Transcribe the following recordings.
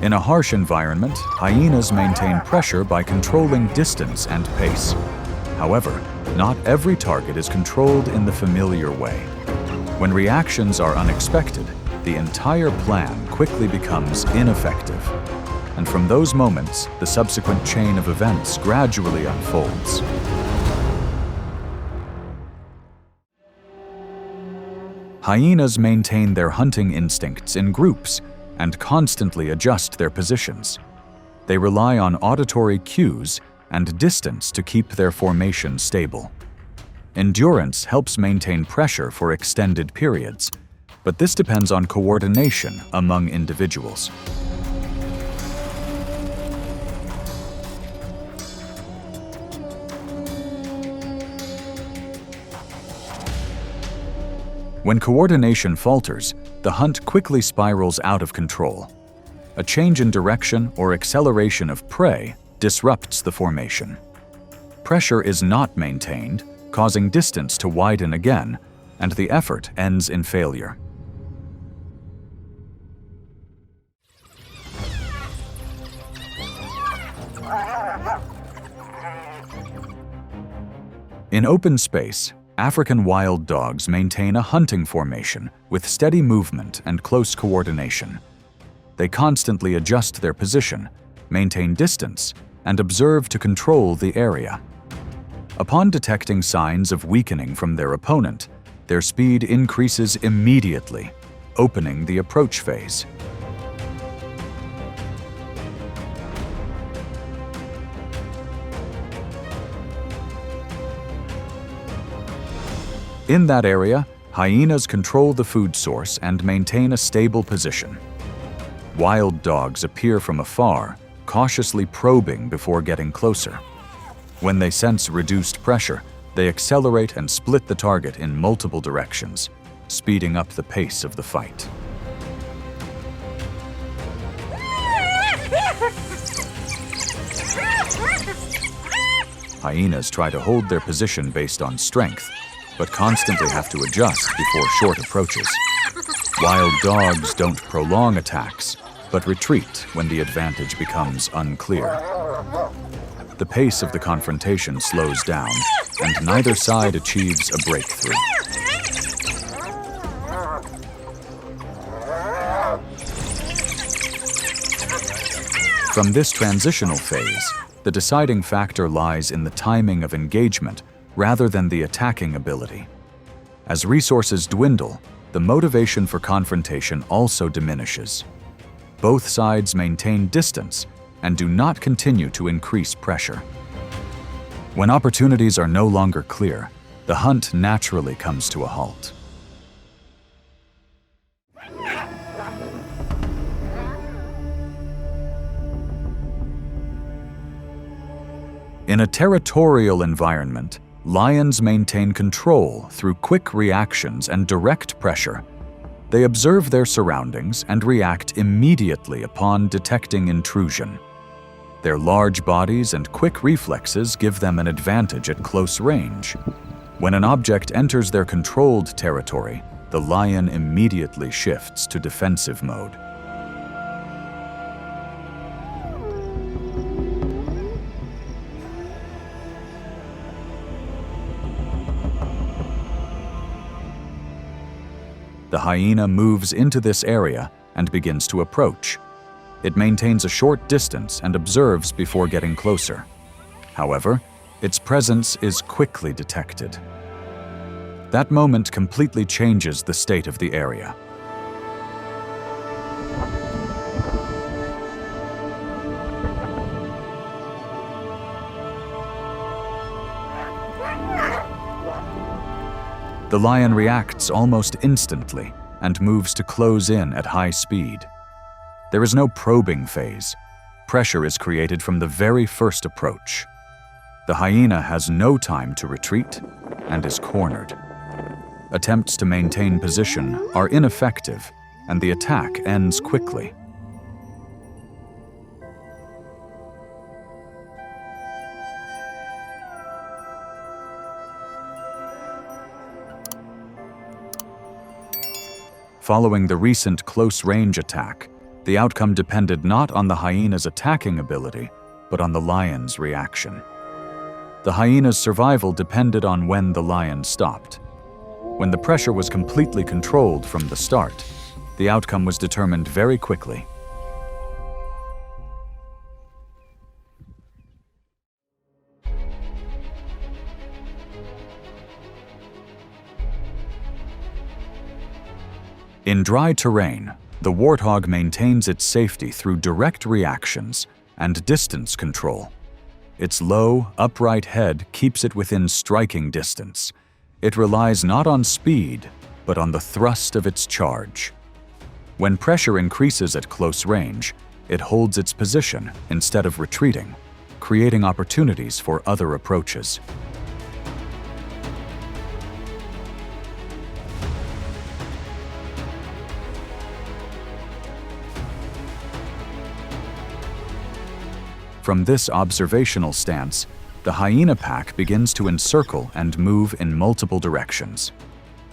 In a harsh environment, hyenas maintain pressure by controlling distance and pace. However, not every target is controlled in the familiar way. When reactions are unexpected, the entire plan quickly becomes ineffective. And from those moments, the subsequent chain of events gradually unfolds. Hyenas maintain their hunting instincts in groups and constantly adjust their positions. They rely on auditory cues and distance to keep their formation stable. Endurance helps maintain pressure for extended periods, but this depends on coordination among individuals. When coordination falters, the hunt quickly spirals out of control. A change in direction or acceleration of prey disrupts the formation. Pressure is not maintained, causing distance to widen again, and the effort ends in failure. In open space, African wild dogs maintain a hunting formation with steady movement and close coordination. They constantly adjust their position, maintain distance, and observe to control the area. Upon detecting signs of weakening from their opponent, their speed increases immediately, opening the approach phase. In that area, hyenas control the food source and maintain a stable position. Wild dogs appear from afar, cautiously probing before getting closer. When they sense reduced pressure, they accelerate and split the target in multiple directions, speeding up the pace of the fight. Hyenas try to hold their position based on strength, but constantly have to adjust before short approaches. Wild dogs don't prolong attacks, but retreat when the advantage becomes unclear. The pace of the confrontation slows down, and neither side achieves a breakthrough. From this transitional phase, the deciding factor lies in the timing of engagement rather than the attacking ability. As resources dwindle, the motivation for confrontation also diminishes. Both sides maintain distance and do not continue to increase pressure. When opportunities are no longer clear, the hunt naturally comes to a halt. In a territorial environment, lions maintain control through quick reactions and direct pressure. They observe their surroundings and react immediately upon detecting intrusion. Their large bodies and quick reflexes give them an advantage at close range. When an object enters their controlled territory, the lion immediately shifts to defensive mode. The hyena moves into this area and begins to approach. It maintains a short distance and observes before getting closer. However, its presence is quickly detected. That moment completely changes the state of the area. The lion reacts almost instantly and moves to close in at high speed. There is no probing phase. Pressure is created from the very first approach. The hyena has no time to retreat and is cornered. Attempts to maintain position are ineffective, and the attack ends quickly. Following the recent close-range attack, The outcome depended not on the hyena's attacking ability, but on the lion's reaction. The hyena's survival depended on when the lion stopped. When the pressure was completely controlled from the start, the outcome was determined very quickly. In dry terrain, the warthog maintains its safety through direct reactions and distance control. Its low, upright head keeps it within striking distance. It relies not on speed, but on the thrust of its charge. When pressure increases at close range, it holds its position instead of retreating, creating opportunities for other approaches. From this observational stance, the hyena pack begins to encircle and move in multiple directions.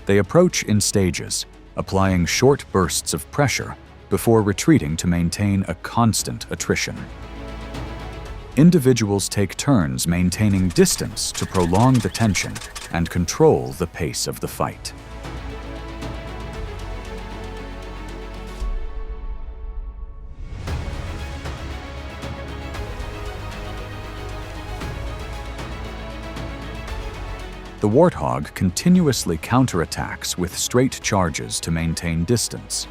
They approach in stages, applying short bursts of pressure before retreating to maintain a constant attrition. Individuals take turns maintaining distance to prolong the tension and control the pace of the fight. The warthog continuously counterattacks with straight charges to maintain distance.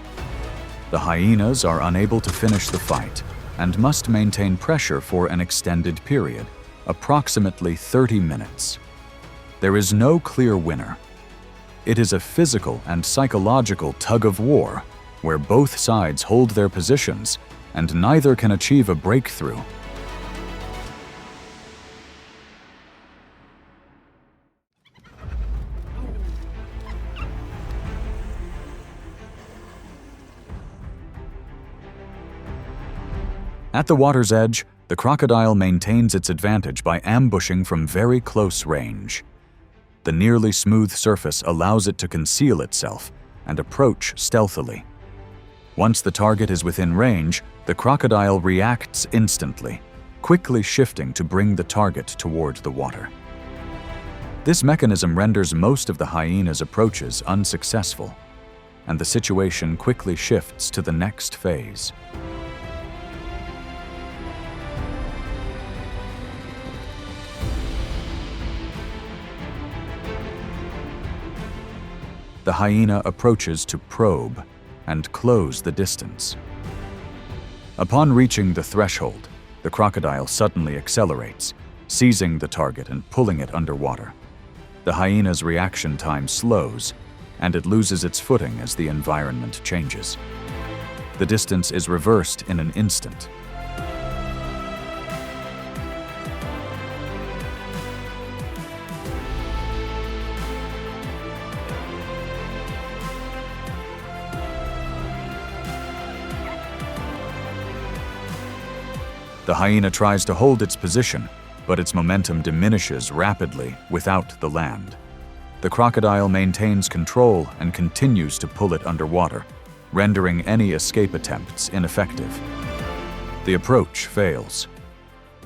The hyenas are unable to finish the fight and must maintain pressure for an extended period, approximately 30 minutes. There is no clear winner. It is a physical and psychological tug-of-war where both sides hold their positions and neither can achieve a breakthrough. At the water's edge, the crocodile maintains its advantage by ambushing from very close range. The nearly smooth surface allows it to conceal itself and approach stealthily. Once the target is within range, the crocodile reacts instantly, quickly shifting to bring the target toward the water. This mechanism renders most of the hyena's approaches unsuccessful, and the situation quickly shifts to the next phase. The hyena approaches to probe and close the distance. Upon reaching the threshold, the crocodile suddenly accelerates, seizing the target and pulling it underwater. The hyena's reaction time slows, and it loses its footing as the environment changes. The distance is reversed in an instant. The hyena tries to hold its position, but its momentum diminishes rapidly without the land. The crocodile maintains control and continues to pull it underwater, rendering any escape attempts ineffective. The approach fails.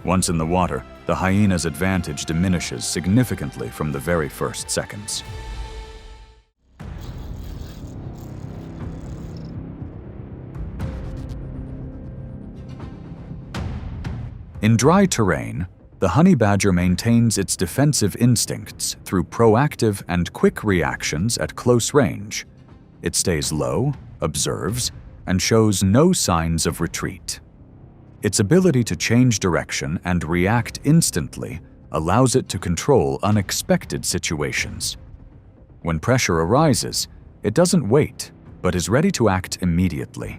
Once in the water, the hyena's advantage diminishes significantly from the very first seconds. In dry terrain, the honey badger maintains its defensive instincts through proactive and quick reactions at close range. It stays low, observes, and shows no signs of retreat. Its ability to change direction and react instantly allows it to control unexpected situations. When pressure arises, it doesn't wait, but is ready to act immediately.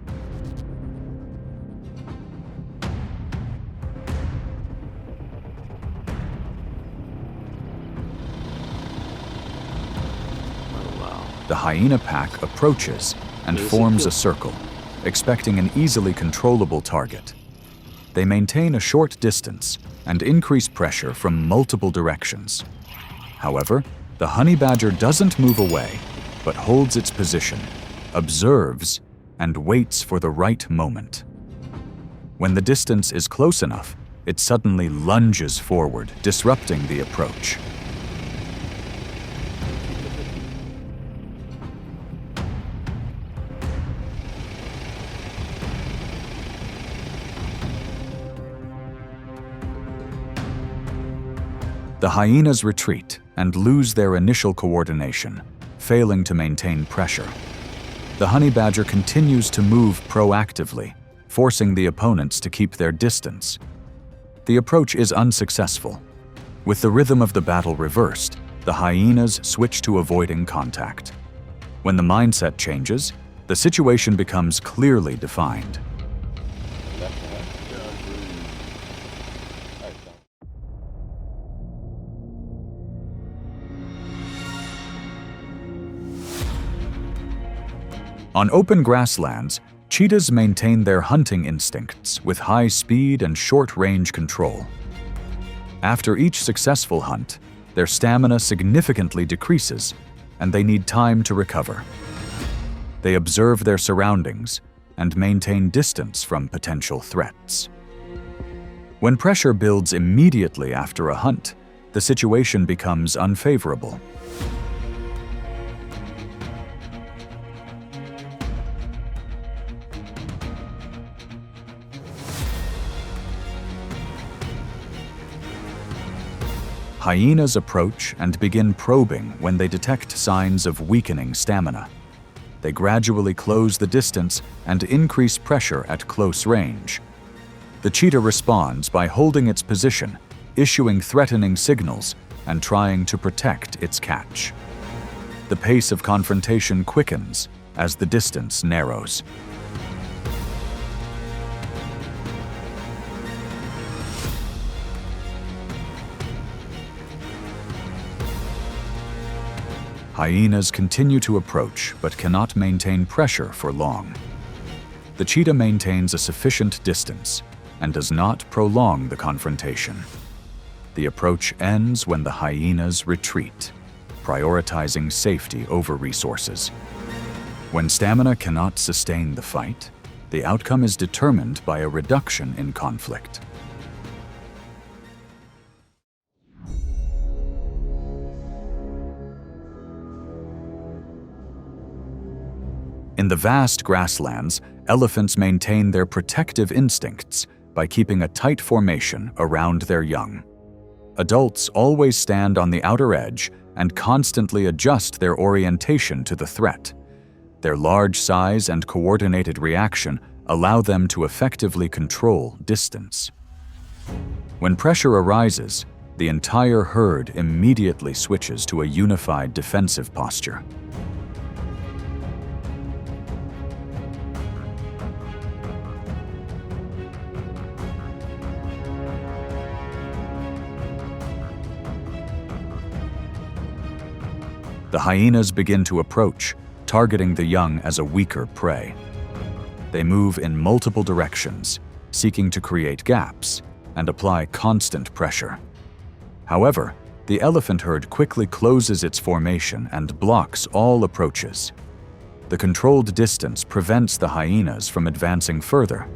The hyena pack approaches and forms a circle, expecting an easily controllable target. They maintain a short distance and increase pressure from multiple directions. However, the honey badger doesn't move away, but holds its position, observes, and waits for the right moment. When the distance is close enough, it suddenly lunges forward, disrupting the approach. The hyenas retreat and lose their initial coordination, failing to maintain pressure. The honey badger continues to move proactively, forcing the opponents to keep their distance. The approach is unsuccessful. With the rhythm of the battle reversed, the hyenas switch to avoiding contact. When the mindset changes, the situation becomes clearly defined. On open grasslands, cheetahs maintain their hunting instincts with high speed and short-range control. After each successful hunt, their stamina significantly decreases, and they need time to recover. They observe their surroundings and maintain distance from potential threats. When pressure builds immediately after a hunt, the situation becomes unfavorable. Hyenas approach and begin probing when they detect signs of weakening stamina. They gradually close the distance and increase pressure at close range. The cheetah responds by holding its position, issuing threatening signals, and trying to protect its catch. The pace of confrontation quickens as the distance narrows. Hyenas continue to approach but cannot maintain pressure for long. The cheetah maintains a sufficient distance and does not prolong the confrontation. The approach ends when the hyenas retreat, prioritizing safety over resources. When stamina cannot sustain the fight, the outcome is determined by a reduction in conflict. In the vast grasslands, elephants maintain their protective instincts by keeping a tight formation around their young. Adults always stand on the outer edge and constantly adjust their orientation to the threat. Their large size and coordinated reaction allow them to effectively control distance. When pressure arises, the entire herd immediately switches to a unified defensive posture. The hyenas begin to approach, targeting the young as a weaker prey. They move in multiple directions, seeking to create gaps and apply constant pressure. However, the elephant herd quickly closes its formation and blocks all approaches. The controlled distance prevents the hyenas from advancing further.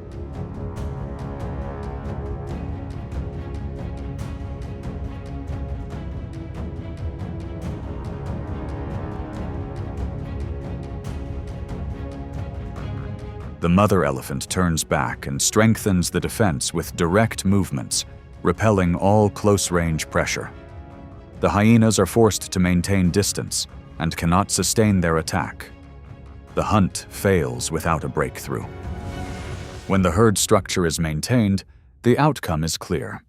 The mother elephant turns back and strengthens the defense with direct movements, repelling all close-range pressure. The hyenas are forced to maintain distance and cannot sustain their attack. The hunt fails without a breakthrough. When the herd structure is maintained, the outcome is clear.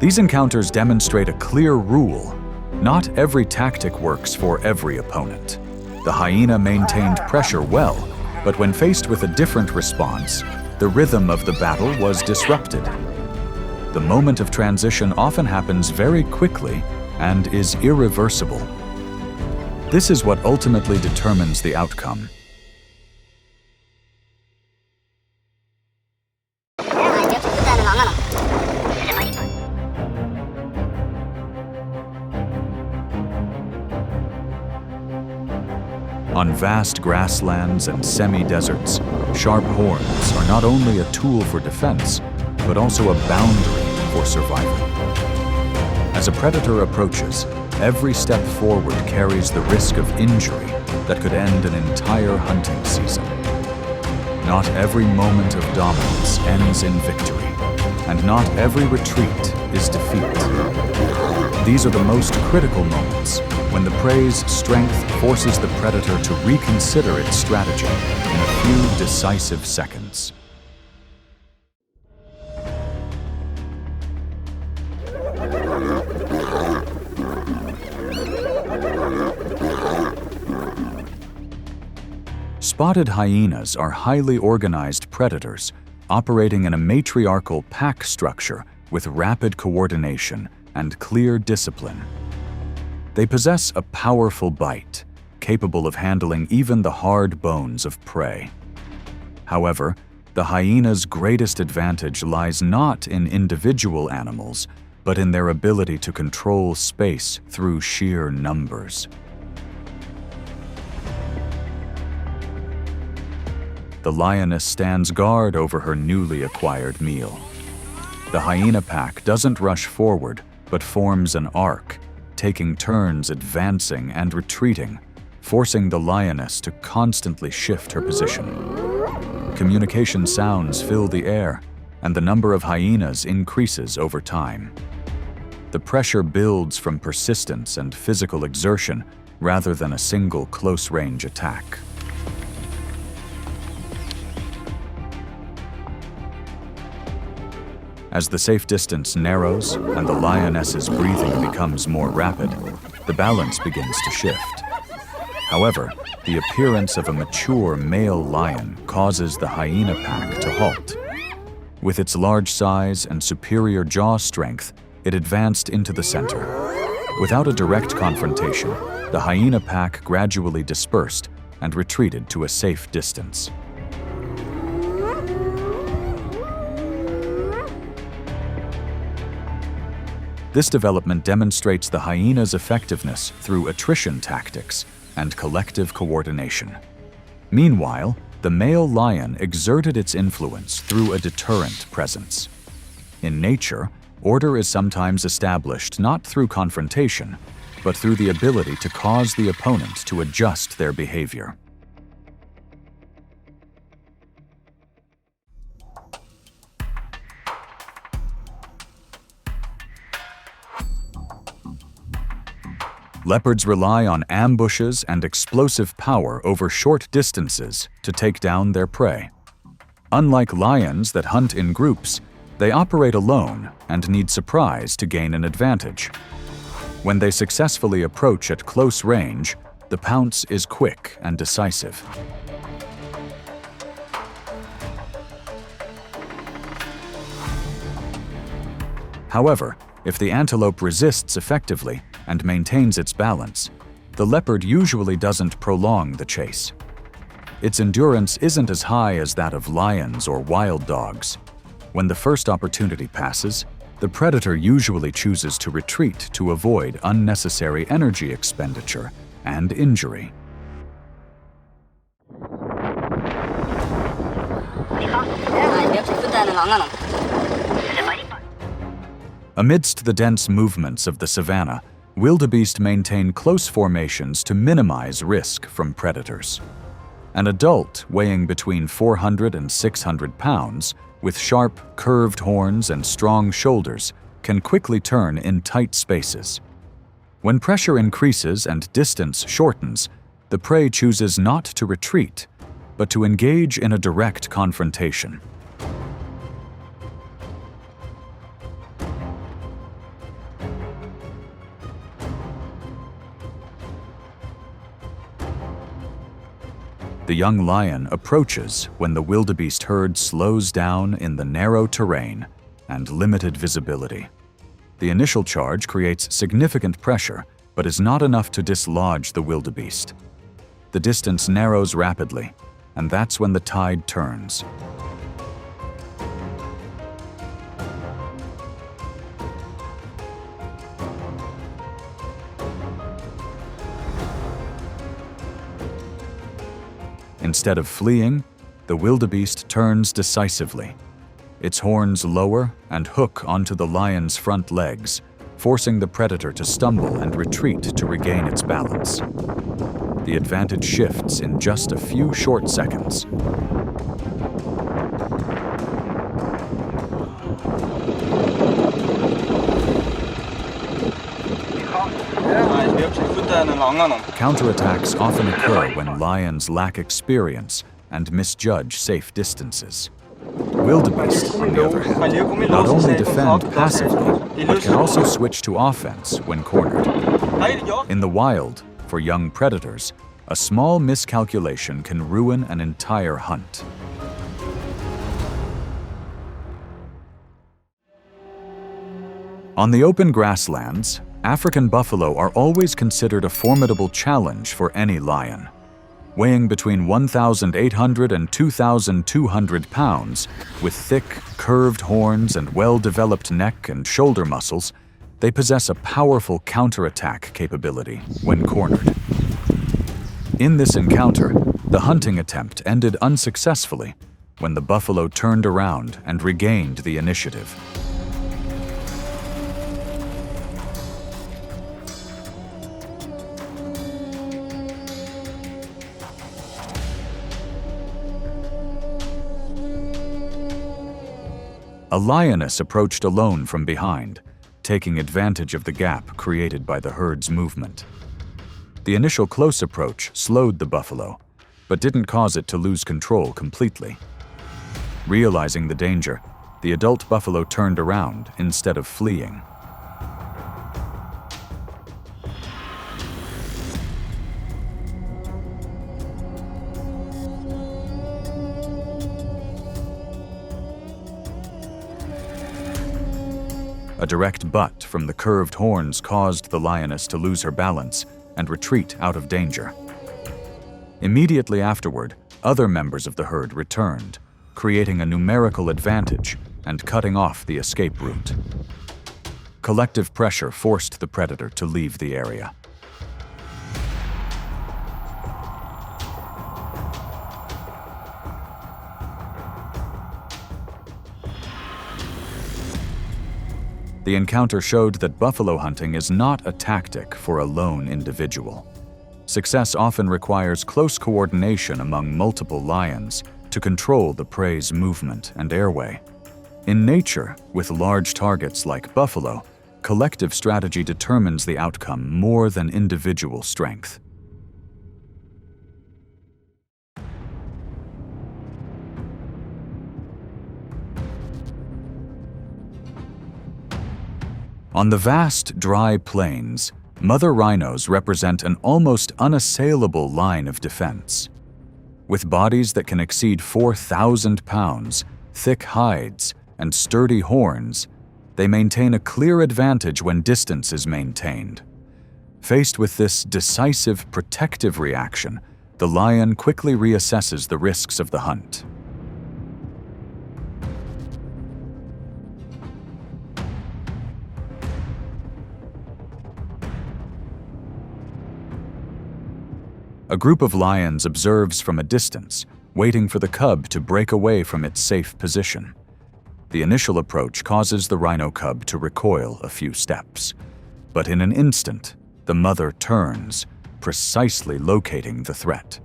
These encounters demonstrate a clear rule. Not every tactic works for every opponent. The hyena maintained pressure well, but when faced with a different response, the rhythm of the battle was disrupted. The moment of transition often happens very quickly and is irreversible. This is what ultimately determines the outcome. On vast grasslands and semi-deserts, sharp horns are not only a tool for defense, but also a boundary for survival. As a predator approaches, every step forward carries the risk of injury that could end an entire hunting season. Not every moment of dominance ends in victory, and not every retreat is defeat. These are the most critical moments when the prey's strength forces the predator to reconsider its strategy in a few decisive seconds. Spotted hyenas are highly organized predators operating in a matriarchal pack structure with rapid coordination and clear discipline. They possess a powerful bite, capable of handling even the hard bones of prey. However, the hyena's greatest advantage lies not in individual animals, but in their ability to control space through sheer numbers. The lioness stands guard over her newly acquired meal. The hyena pack doesn't rush forward, but forms an arc, taking turns advancing and retreating, forcing the lioness to constantly shift her position. Communication sounds fill the air, and the number of hyenas increases over time. The pressure builds from persistence and physical exertion rather than a single close-range attack. As the safe distance narrows and the lioness's breathing becomes more rapid, the balance begins to shift. However, the appearance of a mature male lion causes the hyena pack to halt. With its large size and superior jaw strength, it advanced into the center. Without a direct confrontation, the hyena pack gradually dispersed and retreated to a safe distance. This development demonstrates the hyena's effectiveness through attrition tactics and collective coordination. Meanwhile, the male lion exerted its influence through a deterrent presence. In nature, order is sometimes established not through confrontation, but through the ability to cause the opponent to adjust their behavior. Leopards rely on ambushes and explosive power over short distances to take down their prey. Unlike lions that hunt in groups, they operate alone and need surprise to gain an advantage. When they successfully approach at close range, the pounce is quick and decisive. However, if the antelope resists effectively and maintains its balance, the leopard usually doesn't prolong the chase. Its endurance isn't as high as that of lions or wild dogs. When the first opportunity passes, the predator usually chooses to retreat to avoid unnecessary energy expenditure and injury. Amidst the dense movements of the savanna, wildebeest maintain close formations to minimize risk from predators. An adult weighing between 400 and 600 pounds, with sharp, curved horns and strong shoulders, can quickly turn in tight spaces. When pressure increases and distance shortens, the prey chooses not to retreat, but to engage in a direct confrontation. The young lion approaches when the wildebeest herd slows down in the narrow terrain and limited visibility. The initial charge creates significant pressure, but is not enough to dislodge the wildebeest. The distance narrows rapidly, and that's when the tide turns. Instead of fleeing, the wildebeest turns decisively. Its horns lower and hook onto the lion's front legs, forcing the predator to stumble and retreat to regain its balance. The advantage shifts in just a few short seconds. Counterattacks often occur when lions lack experience and misjudge safe distances. Wildebeest, on the other hand, not only defend passively, but can also switch to offense when cornered. In the wild, for young predators, a small miscalculation can ruin an entire hunt. On the open grasslands, African buffalo are always considered a formidable challenge for any lion. Weighing between 1,800 and 2,200 pounds, with thick, curved horns and well-developed neck and shoulder muscles, they possess a powerful counterattack capability when cornered. In this encounter, the hunting attempt ended unsuccessfully when the buffalo turned around and regained the initiative. A lioness approached alone from behind, taking advantage of the gap created by the herd's movement. The initial close approach slowed the buffalo, but didn't cause it to lose control completely. Realizing the danger, the adult buffalo turned around instead of fleeing. A direct butt from the curved horns caused the lioness to lose her balance and retreat out of danger. Immediately afterward, other members of the herd returned, creating a numerical advantage and cutting off the escape route. Collective pressure forced the predator to leave the area. The encounter showed that buffalo hunting is not a tactic for a lone individual. Success often requires close coordination among multiple lions to control the prey's movement and airway. In nature, with large targets like buffalo, collective strategy determines the outcome more than individual strength. On the vast, dry plains, mother rhinos represent an almost unassailable line of defense. With bodies that can exceed 4,000 pounds, thick hides, and sturdy horns, they maintain a clear advantage when distance is maintained. Faced with this decisive protective reaction, the lion quickly reassesses the risks of the hunt. A group of lions observes from a distance, waiting for the cub to break away from its safe position. The initial approach causes the rhino cub to recoil a few steps, but in an instant, the mother turns, precisely locating the threat.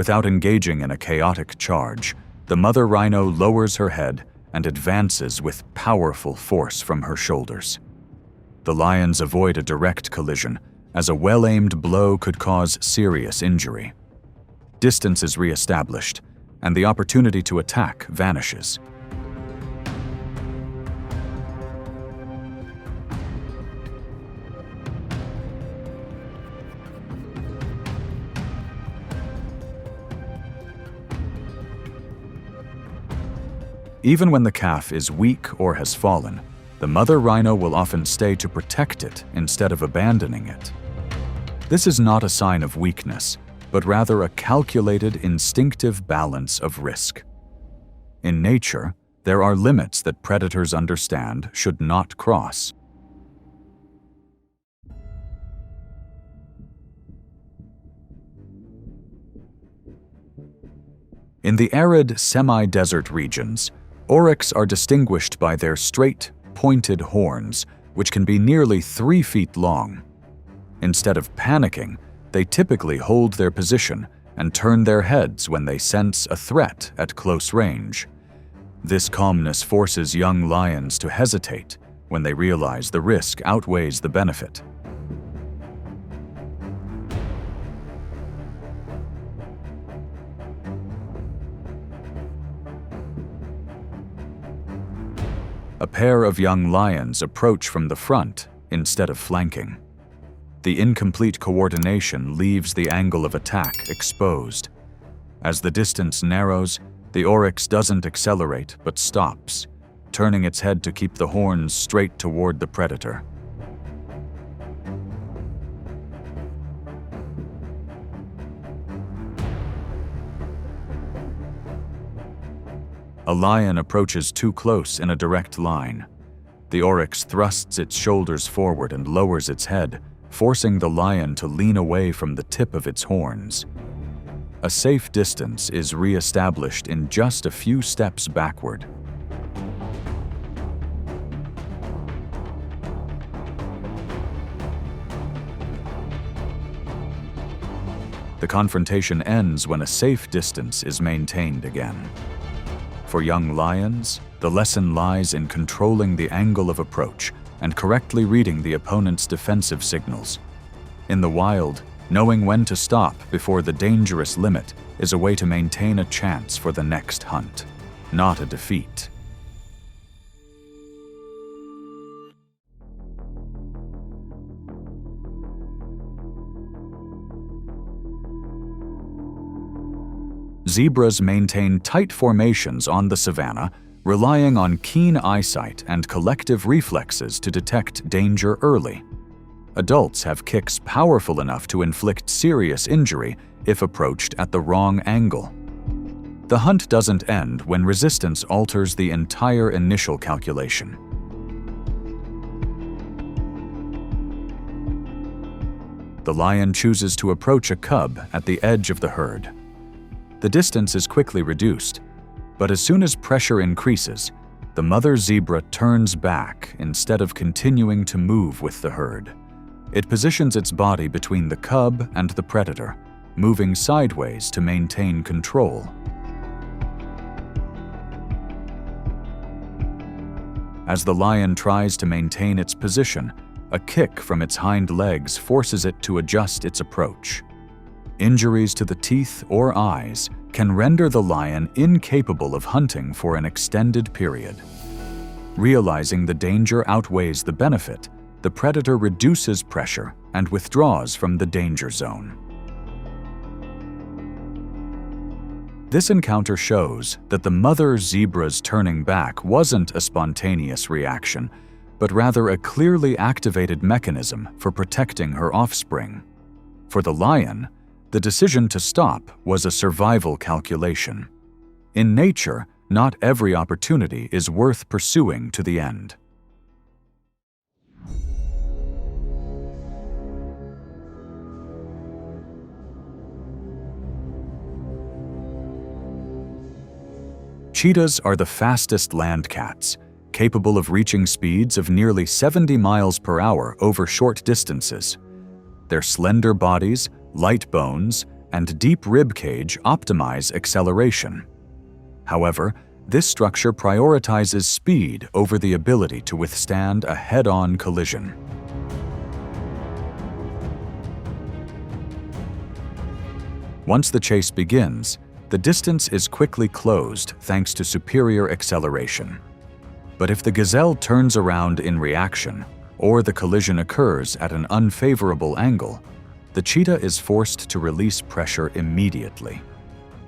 Without engaging in a chaotic charge, the mother rhino lowers her head and advances with powerful force from her shoulders. The lions avoid a direct collision, as a well-aimed blow could cause serious injury. Distance is re-established, and the opportunity to attack vanishes. Even when the calf is weak or has fallen, the mother rhino will often stay to protect it instead of abandoning it. This is not a sign of weakness, but rather a calculated, instinctive balance of risk. In nature, there are limits that predators understand should not cross. In the arid, semi-desert regions, oryx are distinguished by their straight, pointed horns, which can be nearly 3 feet long. Instead of panicking, they typically hold their position and turn their heads when they sense a threat at close range. This calmness forces young lions to hesitate when they realize the risk outweighs the benefit. A pair of young lions approach from the front instead of flanking. The incomplete coordination leaves the angle of attack exposed. As the distance narrows, the oryx doesn't accelerate but stops, turning its head to keep the horns straight toward the predator. A lion approaches too close in a direct line. The oryx thrusts its shoulders forward and lowers its head, forcing the lion to lean away from the tip of its horns. A safe distance is re-established in just a few steps backward. The confrontation ends when a safe distance is maintained again. For young lions, the lesson lies in controlling the angle of approach and correctly reading the opponent's defensive signals. In the wild, knowing when to stop before the dangerous limit is a way to maintain a chance for the next hunt, not a defeat. Zebras maintain tight formations on the savanna, relying on keen eyesight and collective reflexes to detect danger early. Adults have kicks powerful enough to inflict serious injury if approached at the wrong angle. The hunt doesn't end when resistance alters the entire initial calculation. The lion chooses to approach a cub at the edge of the herd. The distance is quickly reduced, but as soon as pressure increases, the mother zebra turns back instead of continuing to move with the herd. It positions its body between the cub and the predator, moving sideways to maintain control. As the lion tries to maintain its position, a kick from its hind legs forces it to adjust its approach. Injuries to the teeth or eyes can render the lion incapable of hunting for an extended period. Realizing the danger outweighs the benefit, the predator reduces pressure and withdraws from the danger zone. This encounter shows that the mother zebra's turning back wasn't a spontaneous reaction, but rather a clearly activated mechanism for protecting her offspring. For the lion, the decision to stop was a survival calculation. In nature, not every opportunity is worth pursuing to the end. Cheetahs are the fastest land cats, capable of reaching speeds of nearly 70 miles per hour over short distances. Their slender bodies, light bones, and deep rib cage optimize acceleration. However, this structure prioritizes speed over the ability to withstand a head-on collision. Once the chase begins, the distance is quickly closed thanks to superior acceleration. But if the gazelle turns around in reaction, or the collision occurs at an unfavorable angle, the cheetah is forced to release pressure immediately.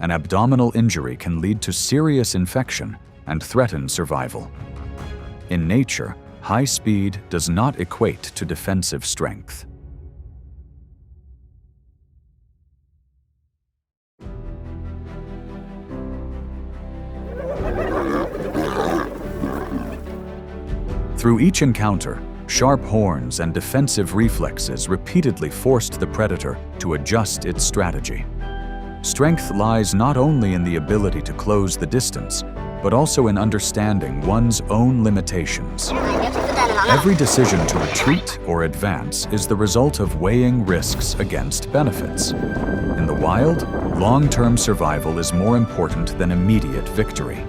An abdominal injury can lead to serious infection and threaten survival. In nature, high speed does not equate to defensive strength. Through each encounter, sharp horns and defensive reflexes repeatedly forced the predator to adjust its strategy. Strength lies not only in the ability to close the distance, but also in understanding one's own limitations. Every decision to retreat or advance is the result of weighing risks against benefits. In the wild, long-term survival is more important than immediate victory.